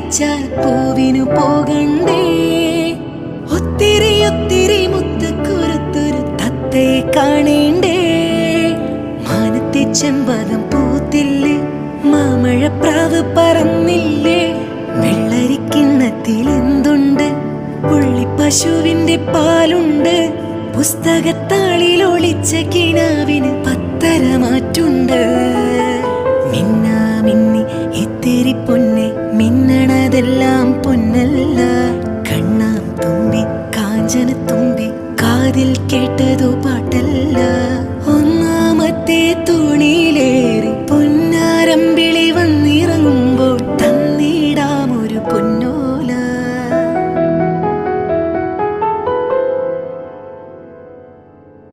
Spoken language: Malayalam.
വിളിച്ചാൽ പൂവിനു പോകണ്ടേ? ഒത്തിരി ഒത്തിരി മുത്തുക്കുരുത്തൊരു തത്തയെ കാണേണ്ടേ? മാനത്തെ ചെമ്പകം പൂത്തില്ലേ? മാമഴപ്രാവ് പറന്നില്ലേ? വെള്ളരിക്കിണ്ണത്തിൽ എന്തുണ്ട്? പുള്ളിപ്പശുവിന്റെ പാലുണ്ട്. പുസ്തകത്താളിൽ ഒളിച്ച കിനാവിന് പത്തരമാറ്റുണ്ട്. മിന്നാ മിന്നി ഇത്തിരി പൊന്നെ, മിന്നണതെല്ലാം പൊന്നല്ല. കണ്ണാം തുമ്പി കാഞ്ചന തുമ്പി, കാതിൽ കേട്ടതോ പാട്ടല്ല. ഒന്നാമത്തെ തോണി